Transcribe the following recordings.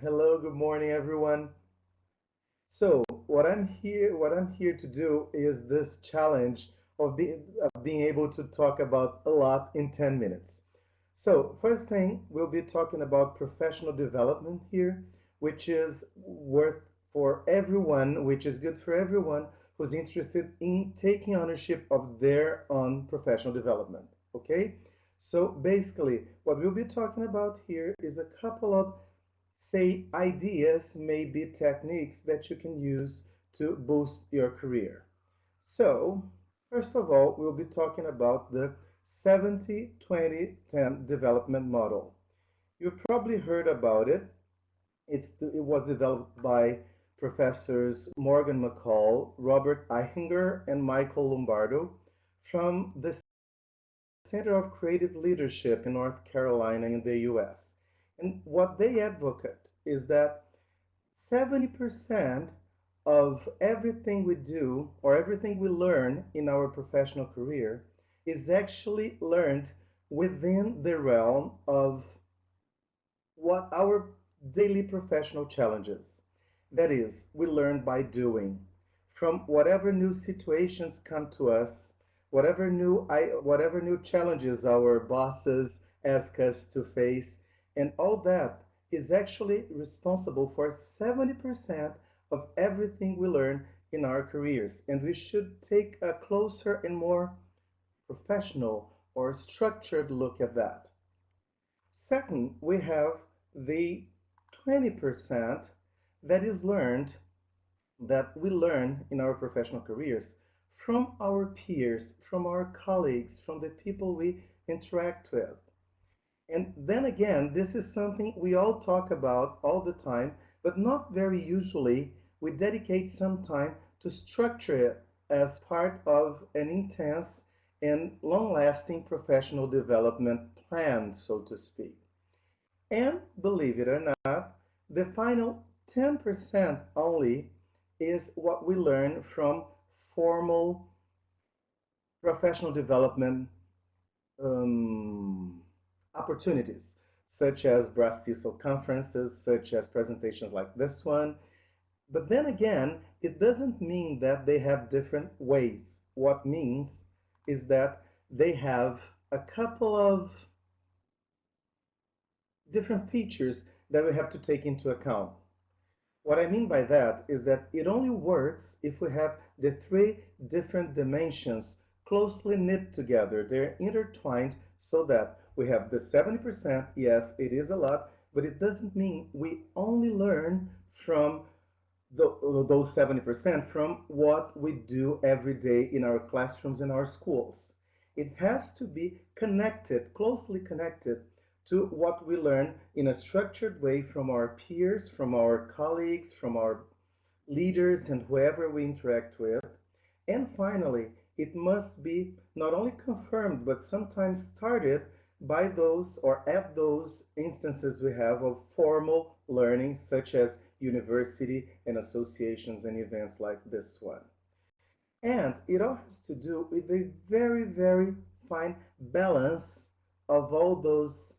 Hello, good morning, everyone. So, what I'm here to do is this challenge of being able to talk about a lot in 10 minutes. So, first thing, we'll be talking about professional development here, which is worth for everyone, which is good for everyone who's interested in taking ownership of their own professional development. Okay? So, basically, what we'll be talking about here is a couple of say ideas may be techniques that you can use to boost your career. So, first of all, we'll be talking about the 70-20-10 development model. You've probably heard about it. It was developed by professors Morgan McCall, Robert Eichinger, and Michael Lombardo from the Center of Creative Leadership in North Carolina in the US. And what they advocate is that 70% of everything we do or everything we learn in our professional career is actually learned within the realm of what our daily professional challenges. That is, we learn by doing. From whatever new situations come to us, whatever new challenges our bosses ask us to face, and all that is actually responsible for 70% of everything we learn in our careers. And we should take a closer and more professional or structured look at that. Second, we have the 20% that is learned, that we learn in our professional careers from our peers, from our colleagues, from the people we interact with. And then again, this is something we all talk about all the time, but not very usually we dedicate some time to structure it as part of an intense and long-lasting professional development plan, so to speak. And believe it or not, the final 10% only is what we learn from formal professional development um, opportunities, such as BRAZ TESOL conferences, such as presentations like this one. But then again, it doesn't mean that they have different ways. What means is that they have a couple of different features that we have to take into account. What I mean by that is that it only works if we have the three different dimensions closely knit together. They're intertwined so that we have the 70%. Yes, it is a lot, but it doesn't mean we only learn from those 70% from what we do every day in our classrooms and our schools. It has to be connected, closely connected to what we learn in a structured way from our peers, from our colleagues, from our leaders, and whoever we interact with. And finally, it must be not only confirmed, but sometimes started by those or at those instances we have of formal learning, such as university and associations and events like this one. And it all has to do with a very, very fine balance of all those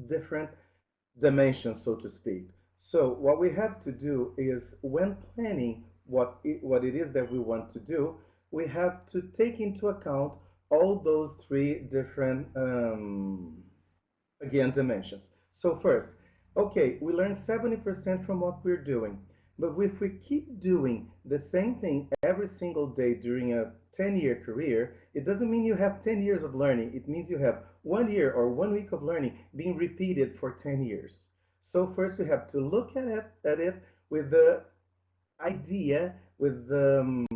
different dimensions, so to speak. So what we have to do is when planning what it is that we want to do, we have to take into account all those three different, again, dimensions. So first, okay, we learn 70% from what we're doing. But if we keep doing the same thing every single day during a 10-year career, it doesn't mean you have 10 years of learning. It means you have 1 year or 1 week of learning being repeated for 10 years. So first we have to look at it with the idea, with the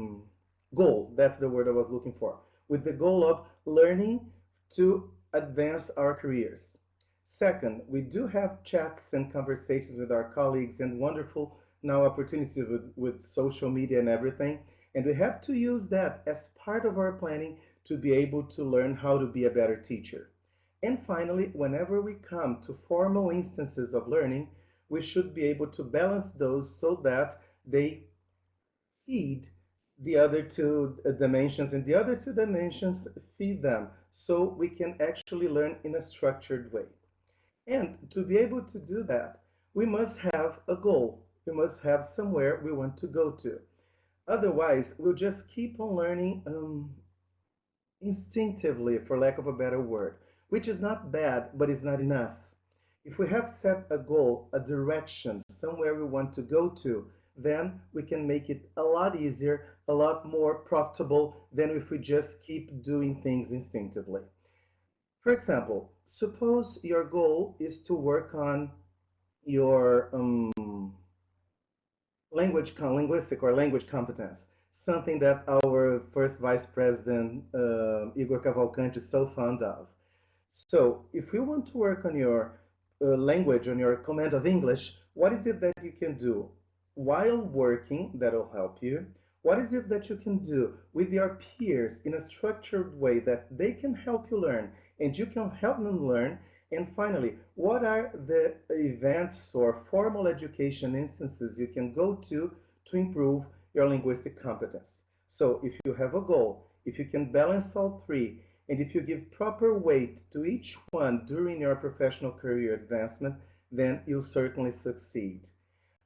goal, that's the word I was looking for, with the goal of learning to advance our careers. Second, we do have chats and conversations with our colleagues and wonderful now opportunities with social media and everything. And we have to use that as part of our planning to be able to learn how to be a better teacher. And finally, whenever we come to formal instances of learning, we should be able to balance those so that they feed the other two dimensions, and the other two dimensions feed them, so we can actually learn in a structured way. And to be able to do that, we must have a goal. We must have somewhere we want to go to. Otherwise, we'll just keep on learning instinctively, for lack of a better word, which is not bad, but it's not enough. If we have set a goal, a direction, somewhere we want to go to, then we can make it a lot easier, a lot more profitable than if we just keep doing things instinctively. For example, suppose your goal is to work on your linguistic or language competence, something that our first vice president, Igor Cavalcante, is so fond of. So if you want to work on your language, on your command of English, what is it that you can do while working that will help you? What is it that you can do with your peers in a structured way that they can help you learn and you can help them learn? And finally, what are the events or formal education instances you can go to improve your linguistic competence? So if you have a goal, if you can balance all three, and if you give proper weight to each one during your professional career advancement, then you'll certainly succeed.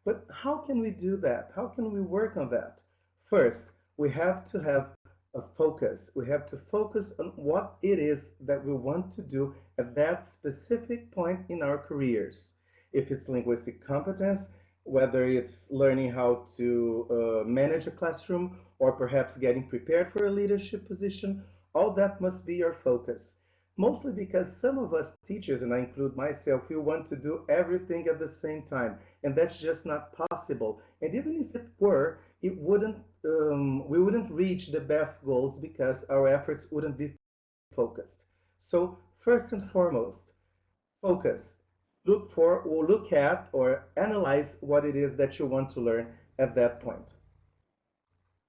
But how can we do that? How can we work on that? First, we have to have a focus. We have to focus on what it is that we want to do at that specific point in our careers. If it's linguistic competence, whether it's learning how to manage a classroom or perhaps getting prepared for a leadership position, all that must be your focus. Mostly because some of us teachers, and I include myself, we want to do everything at the same time, and that's just not possible. And even if it were, we wouldn't reach the best goals because our efforts wouldn't be focused. So first and foremost, focus. Look at or analyze what it is that you want to learn at that point.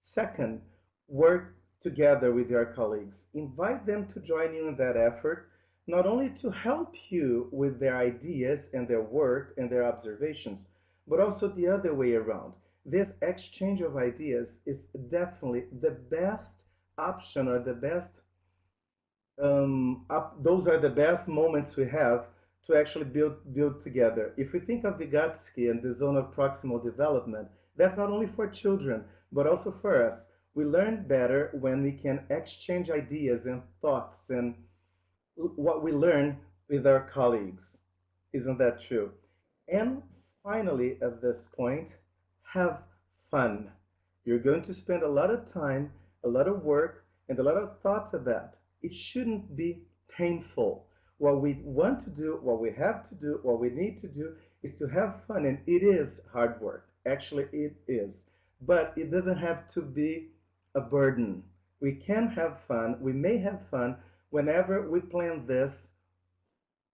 Second, work together with your colleagues. Invite them to join you in that effort, not only to help you with their ideas and their work and their observations, but also the other way around. This exchange of ideas is definitely the best option or the best, those are the best moments we have to actually build together. If we think of Vygotsky and the zone of proximal development, that's not only for children, but also for us. We learn better when we can exchange ideas and thoughts and what we learn with our colleagues. Isn't that true? And finally, at this point, have fun. You're going to spend a lot of time, a lot of work, and a lot of thought to that. It shouldn't be painful. What we want to do, what we have to do, what we need to do is to have fun. And it is hard work. Actually, it is. But it doesn't have to be a burden. We can have fun. We may have fun whenever we plan this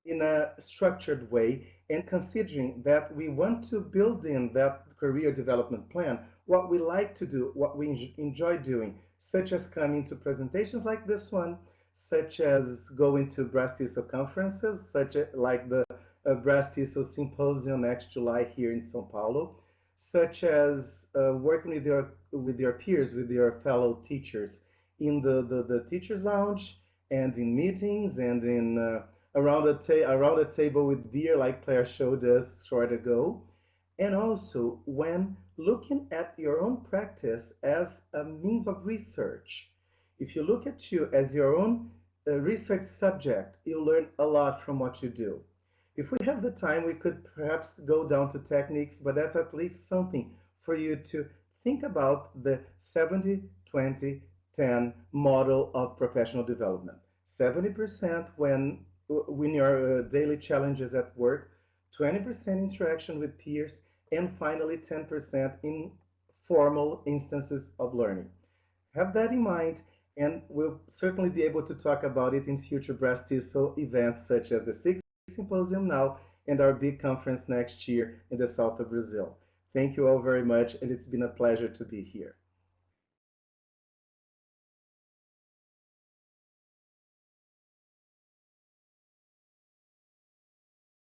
in a structured way and considering that we want to build in that career development plan what we like to do, what we enjoy doing, such as coming to presentations like this one, such as going to BRAZ TESOL conferences, such as like the BRAZ TESOL Symposium next July here in São Paulo, such as working with your peers, with your fellow teachers in the teachers lounge and in meetings and in around a table with beer like Claire showed us short ago. And also when looking at your own practice as a means of research. If you look at you as your own research subject, you'll learn a lot from what you do. If we have the time, we could perhaps go down to techniques, but that's at least something for you to think about the 70-20-10 model of professional development. 70% when your daily challenges at work, 20% interaction with peers, and finally 10% in formal instances of learning. Have that in mind, and we'll certainly be able to talk about it in future BRAZ TESOL events such as the 6th Symposium now and our big conference next year in the south of Brazil. Thank you all very much, and it's been a pleasure to be here.